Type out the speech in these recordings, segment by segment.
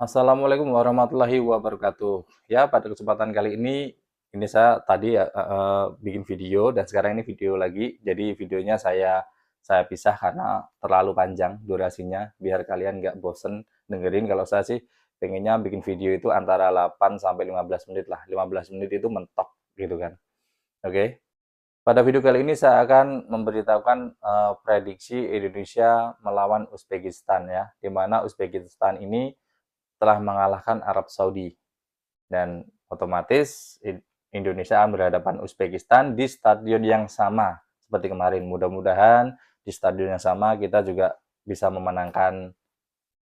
Assalamualaikum warahmatullahi wabarakatuh. Ya, pada kesempatan kali ini saya tadi ya bikin video dan sekarang ini video lagi. Jadi videonya saya pisah karena terlalu panjang durasinya, biar kalian nggak bosen dengerin. Kalau saya sih pengennya bikin video itu antara 8 sampai 15 menit lah. 15 menit itu mentok gitu kan. Oke. Pada video kali ini saya akan memberitahukan prediksi Indonesia melawan Uzbekistan ya, di mana Uzbekistan ini telah mengalahkan Arab Saudi dan otomatis Indonesia akan berhadapan Uzbekistan di stadion yang sama seperti kemarin. Mudah-mudahan di stadion yang sama kita juga bisa memenangkan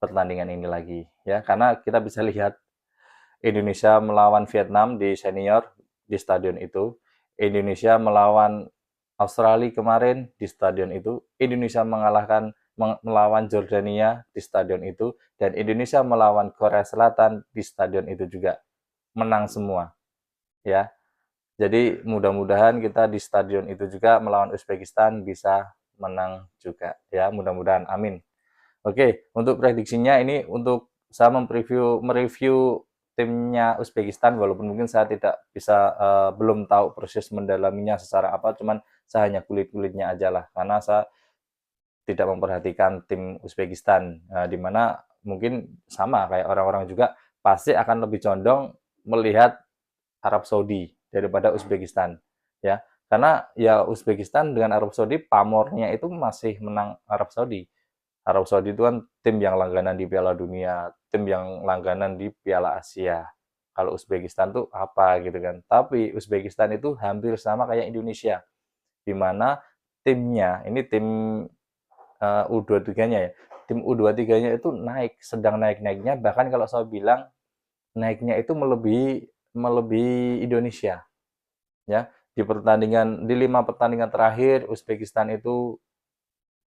pertandingan ini lagi ya, karena kita bisa lihat Indonesia melawan Vietnam di senior di stadion itu, Indonesia melawan Australia kemarin di stadion itu, Indonesia melawan Jordania di stadion itu, dan Indonesia melawan Korea Selatan di stadion itu juga menang semua ya. Jadi mudah-mudahan kita di stadion itu juga melawan Uzbekistan bisa menang juga ya, mudah-mudahan amin. Oke, untuk prediksinya ini untuk saya mereview timnya Uzbekistan, walaupun mungkin saya tidak bisa belum tahu proses mendalaminya secara apa, cuman saya hanya kulit-kulitnya aja lah, karena saya tidak memperhatikan tim Uzbekistan, di mana mungkin sama kayak orang-orang juga pasti akan lebih condong melihat Arab Saudi daripada Uzbekistan ya, karena ya Uzbekistan dengan Arab Saudi pamornya itu masih menang Arab Saudi. Arab Saudi itu kan tim yang langganan di Piala Dunia, tim yang langganan di Piala Asia. Kalau Uzbekistan tuh apa gitu kan. Tapi Uzbekistan itu hampir sama kayak Indonesia, di mana timnya, ini tim U23-nya ya. Tim U23-nya itu naik, sedang naik-naiknya, bahkan kalau saya bilang naiknya itu melebihi melebihi Indonesia ya. Di 5 pertandingan terakhir Uzbekistan itu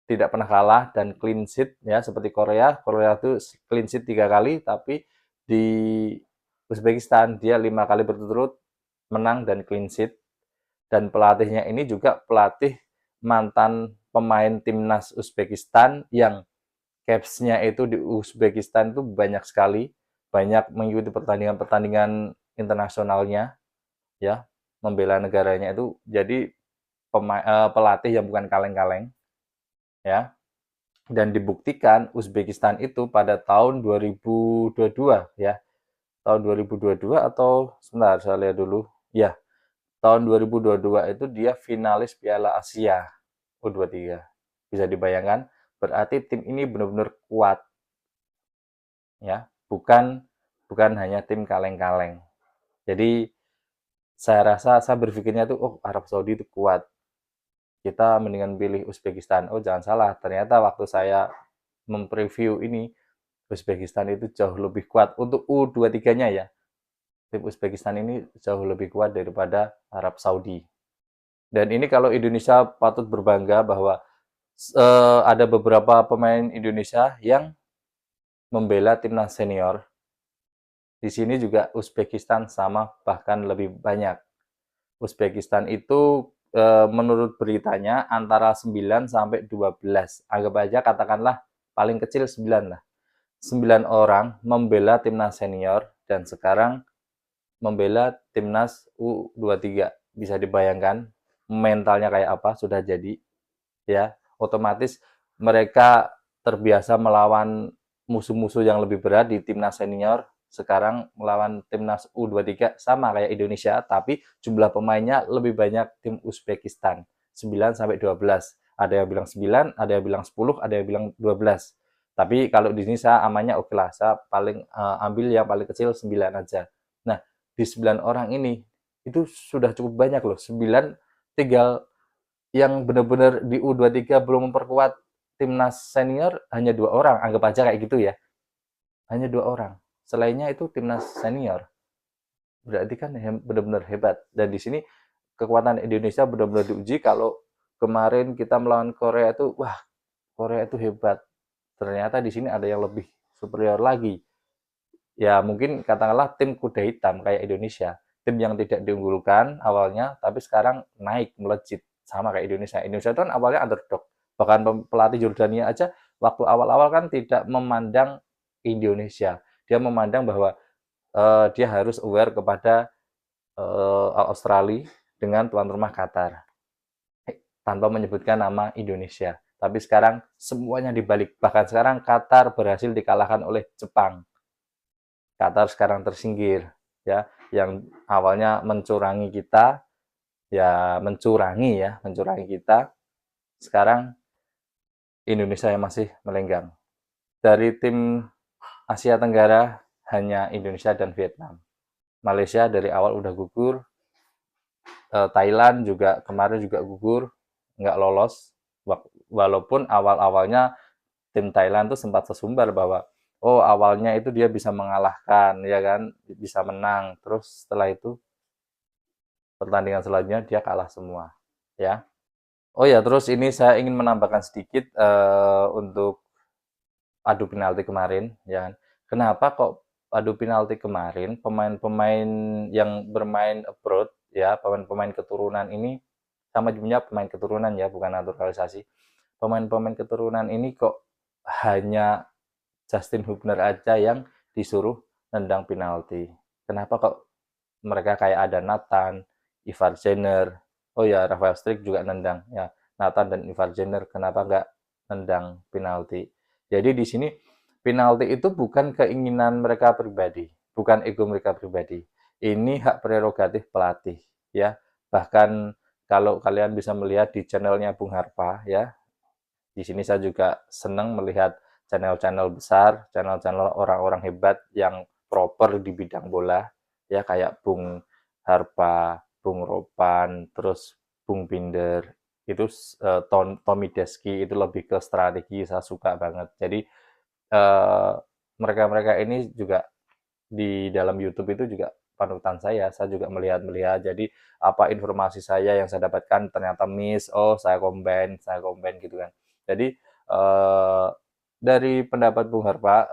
tidak pernah kalah dan clean sheet ya, seperti Korea. Korea itu clean sheet 3 kali, tapi di Uzbekistan dia 5 kali berturut-turut menang dan clean sheet. Dan pelatihnya ini juga pelatih mantan pemain timnas Uzbekistan yang capsnya itu di Uzbekistan itu banyak sekali, banyak mengikuti pertandingan-pertandingan internasionalnya ya, membela negaranya itu. Jadi pelatih yang bukan kaleng-kaleng ya. Dan dibuktikan Uzbekistan itu pada tahun 2022 ya, tahun 2022 atau sebentar saya lihat dulu ya, tahun 2022 itu dia finalis Piala Asia U23. Bisa dibayangkan, berarti tim ini benar-benar kuat ya, bukan bukan hanya tim kaleng-kaleng. Jadi saya berpikirnya tuh, oh Arab Saudi itu kuat, kita mendingan pilih Uzbekistan. Oh jangan salah, ternyata waktu saya mempreview ini, Uzbekistan itu jauh lebih kuat untuk U23-nya ya. Tim Uzbekistan ini jauh lebih kuat daripada Arab Saudi. Dan ini kalau Indonesia patut berbangga bahwa ada beberapa pemain Indonesia yang membela timnas senior. Di sini juga Uzbekistan sama, bahkan lebih banyak. Uzbekistan itu menurut beritanya antara 9 sampai 12. Anggap aja katakanlah paling kecil 9 lah. 9 orang membela timnas senior dan sekarang membela timnas U23. Bisa dibayangkan mentalnya kayak apa, sudah jadi ya. Otomatis mereka terbiasa melawan musuh-musuh yang lebih berat di timnas senior, sekarang melawan timnas U23 sama kayak Indonesia, tapi jumlah pemainnya lebih banyak tim Uzbekistan, 9 sampai 12. Ada yang bilang 9, ada yang bilang 10, ada yang bilang 12. Tapi kalau di sini saya amannya oke lah, saya paling ambil yang paling kecil 9 aja. Nah, di 9 orang ini itu sudah cukup banyak loh. 9 tinggal yang benar-benar di U23 belum memperkuat timnas senior hanya 2 orang, anggap aja kayak gitu ya, hanya 2 orang, selainnya itu timnas senior. Berarti kan benar-benar hebat. Dan di sini kekuatan Indonesia benar-benar diuji. Kalau kemarin kita melawan Korea itu, wah Korea itu hebat, ternyata di sini ada yang lebih superior lagi ya. Mungkin katakanlah tim kuda hitam kayak Indonesia, tim yang tidak diunggulkan awalnya tapi sekarang naik melejit sama kayak Indonesia. Indonesia itu kan awalnya underdog, bahkan pelatih Jordania aja waktu awal-awal kan tidak memandang Indonesia. dia memandang bahwa dia harus aware kepada Australia dengan tuan rumah Qatar tanpa menyebutkan nama Indonesia. Tapi sekarang semuanya dibalik. Bahkan sekarang Qatar berhasil dikalahkan oleh Jepang. Qatar sekarang tersinggir, ya, yang awalnya mencurangi kita, mencurangi kita. Sekarang Indonesia yang masih melenggang. Dari tim Asia Tenggara hanya Indonesia dan Vietnam. Malaysia dari awal udah gugur. Thailand juga kemarin juga gugur, nggak lolos. Walaupun awal-awalnya tim Thailand tuh sempat sesumbar bahwa oh awalnya itu dia bisa mengalahkan, ya kan, bisa menang. Terus setelah itu pertandingan selanjutnya dia kalah semua, ya. Oh ya, terus ini saya ingin menambahkan sedikit untuk adu penalti kemarin, ya kan. Kenapa kok adu penalti kemarin pemain-pemain yang bermain abroad, ya, pemain-pemain keturunan ini sama jumlahnya pemain keturunan ya, bukan naturalisasi. Pemain-pemain keturunan ini kok hanya Justin Hubner aja yang disuruh nendang penalti. Kenapa kok mereka kayak ada Nathan, Ivar Jenner, oh ya Rafael Strik juga nendang ya. Nathan dan Ivar Jenner kenapa nggak nendang penalti? Jadi di sini penalti itu bukan keinginan mereka pribadi, bukan ego mereka pribadi. Ini hak prerogatif pelatih ya. Bahkan kalau kalian bisa melihat di channelnya Bung Harpa ya, di sini saya juga senang melihat channel-channel besar, channel-channel orang-orang hebat yang proper di bidang bola, ya kayak Bung Harpa, Bung Ropan, terus Bung Binder, itu Tommy Deski itu lebih ke strategi, saya suka banget. Jadi mereka-mereka ini juga di dalam YouTube itu juga panutan saya juga melihat-melihat. Jadi apa informasi saya yang saya dapatkan ternyata miss, oh saya combine gitu kan. Jadi dari pendapat Bung Harpa,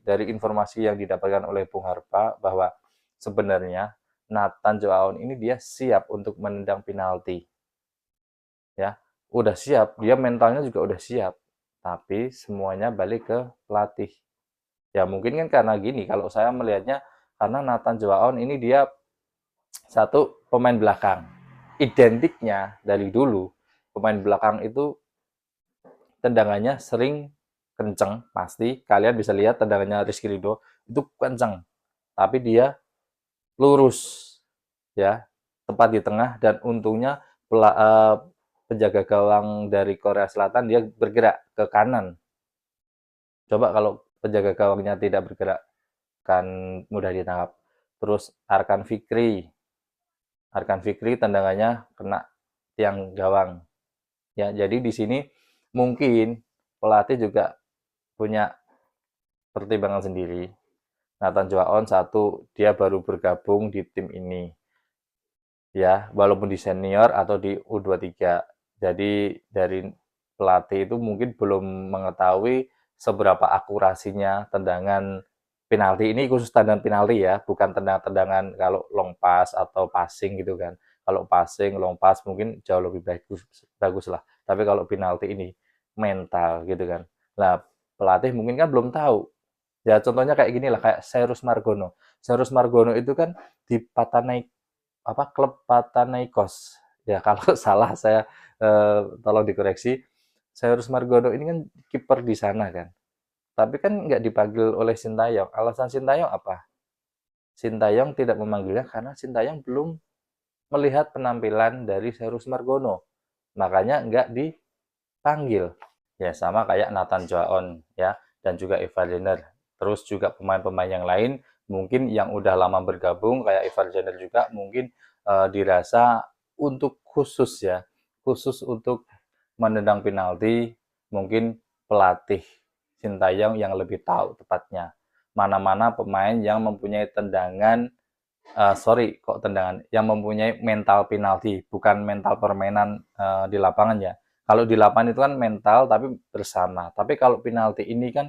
dari informasi yang didapatkan oleh Bung Harpa bahwa sebenarnya Nathan Joaon ini dia siap untuk menendang penalti, ya, udah siap, dia mentalnya juga udah siap, tapi semuanya balik ke pelatih. Ya mungkin kan karena gini, kalau saya melihatnya karena Nathan Joaon ini dia satu pemain belakang. Identiknya dari dulu pemain belakang itu tendangannya sering kenceng, pasti kalian bisa lihat tendangannya Rizky Ridho itu kenceng, tapi dia lurus ya, tepat di tengah, dan untungnya penjaga gawang dari Korea Selatan dia bergerak ke kanan. Coba kalau penjaga gawangnya tidak bergerak kan mudah ditangkap. Terus Arkan Fikri tendangannya kena tiang gawang. Ya, jadi di sini mungkin pelatih juga punya pertimbangan sendiri. Nathan Joaon satu, dia baru bergabung di tim ini. Ya, walaupun di senior atau di U23. Jadi dari pelatih itu mungkin belum mengetahui seberapa akurasinya tendangan penalti ini, khusus tendangan penalti ya, bukan tendangan kalau long pass atau passing gitu kan. Kalau passing, long pass mungkin jauh lebih bagus lah. Tapi kalau penalti ini mental gitu kan. Nah, pelatih mungkin kan belum tahu. Ya contohnya kayak gini lah, kayak Cyrus Margono. Cyrus Margono itu kan di klub Panathinaikos. Ya kalau salah saya tolong dikoreksi. Cyrus Margono ini kan kiper di sana kan. Tapi kan nggak dipanggil oleh Sintayong. Alasan Sintayong apa? Sintayong tidak memanggilnya karena Sintayong belum melihat penampilan dari Cyrus Margono. Makanya nggak dipanggil. Ya sama kayak Nathan Joaon ya, dan juga Ivar Jenner. Terus juga pemain-pemain yang lain mungkin yang udah lama bergabung kayak Ivar Jenner juga mungkin dirasa untuk khusus untuk menendang penalti, mungkin pelatih Sintayong yang lebih tahu tepatnya mana-mana pemain yang mempunyai yang mempunyai mental penalti, bukan mental permainan di lapangan ya. Kalau di lapangan itu kan mental tapi bersama. Tapi kalau penalti ini kan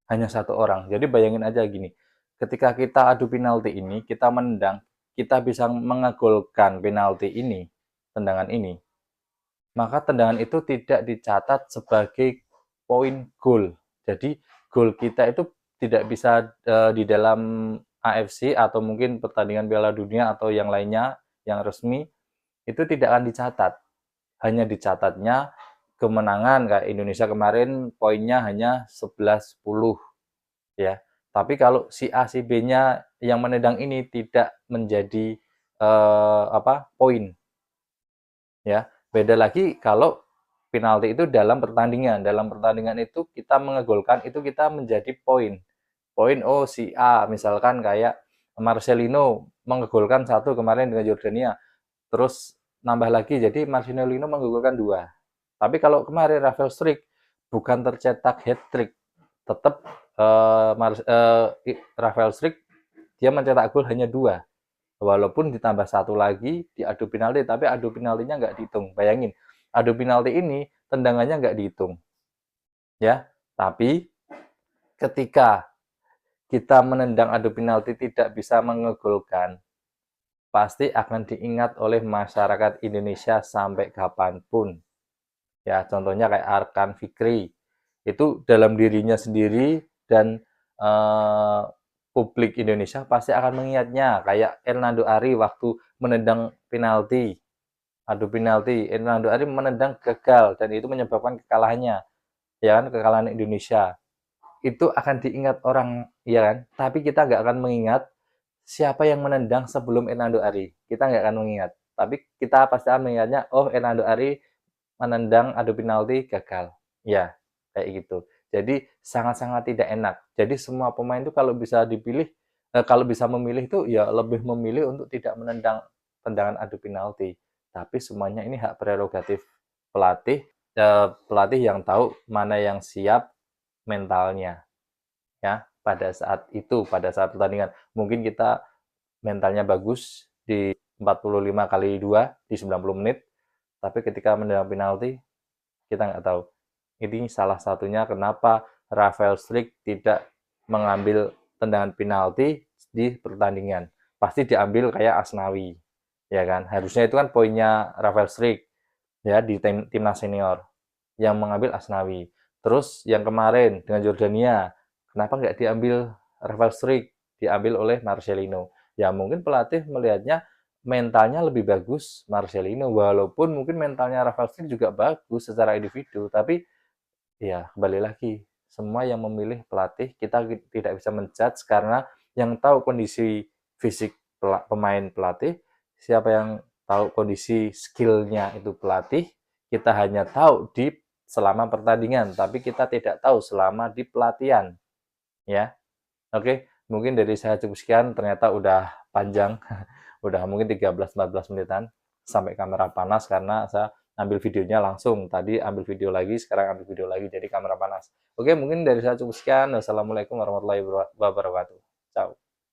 hanya satu orang. Jadi bayangin aja gini, ketika kita adu penalti ini, kita menendang, kita bisa mengagolkan penalti ini, tendangan ini, maka tendangan itu tidak dicatat sebagai poin gol. Jadi gol kita itu tidak bisa di dalam AFC atau mungkin pertandingan Piala Dunia atau yang lainnya yang resmi itu tidak akan dicatat. Hanya dicatatnya kemenangan kayak Indonesia kemarin poinnya hanya 11-10 ya. Tapi kalau si A si B-nya yang menendang ini tidak menjadi poin ya. Beda lagi kalau penalti itu dalam pertandingan. Dalam pertandingan itu kita mengegolkan itu kita menjadi poin. Poin oh si A misalkan kayak Marcelino mengegolkan satu kemarin dengan Jordania. Terus nambah lagi jadi Marcelino menggolkan 2. Tapi kalau kemarin Rafael Struijk bukan tercetak hat-trick, tetap Rafael Struijk dia mencetak gol hanya 2. Walaupun ditambah satu lagi di adu penalti, tapi adu penaltinya nggak dihitung. Bayangin, adu penalti ini tendangannya nggak dihitung. Ya, tapi ketika kita menendang adu penalti tidak bisa mengegolkan, pasti akan diingat oleh masyarakat Indonesia sampai kapanpun. Ya, contohnya kayak Arkan Fikri. Itu dalam dirinya sendiri dan publik Indonesia pasti akan mengingatnya. Kayak Hernando Ari waktu menendang penalti. Adu penalti, Hernando Ari menendang gagal dan itu menyebabkan kekalahannya. Ya kan, kekalahan Indonesia. Itu akan diingat orang, ya kan? Tapi kita nggak akan mengingat siapa yang menendang sebelum Hernando Ari. Kita nggak akan mengingat. Tapi kita pasti akan mengingatnya, oh Hernando Ari menendang adu penalti gagal. Ya, kayak gitu. Jadi sangat-sangat tidak enak. Jadi semua pemain itu kalau bisa dipilih, kalau bisa memilih itu ya lebih memilih untuk tidak menendang tendangan adu penalti. Tapi semuanya ini hak prerogatif pelatih, pelatih yang tahu mana yang siap mentalnya, ya pada saat itu, pada saat pertandingan. Mungkin kita mentalnya bagus di 45 kali 2 di 90 menit, tapi ketika menendang penalti kita nggak tahu. Ini salah satunya kenapa Rafael Struijk tidak mengambil tendangan penalti di pertandingan. Pasti diambil kayak Asnawi, ya kan? Harusnya itu kan poinnya Rafael Struijk ya di timnas senior yang mengambil Asnawi. Terus yang kemarin dengan Jordania, kenapa nggak diambil Rafael Struijk, diambil oleh Marcelino? Ya mungkin pelatih melihatnya mentalnya lebih bagus Marcelino, walaupun mungkin mentalnya Rafael Struijk juga bagus secara individu, tapi ya kembali lagi semua yang memilih pelatih, kita tidak bisa menjudge karena yang tahu kondisi fisik pemain pelatih, siapa yang tahu kondisi skillnya itu pelatih, kita hanya tahu di selama pertandingan, tapi kita tidak tahu selama di pelatihan ya. Oke, mungkin dari saya cukup sekian, ternyata udah panjang udah mungkin 13-14 menitan sampai kamera panas karena saya ambil videonya langsung, tadi ambil video lagi, sekarang ambil video lagi, jadi kamera panas. Oke, mungkin dari saya cukup sekian. Wassalamualaikum warahmatullahi wabarakatuh.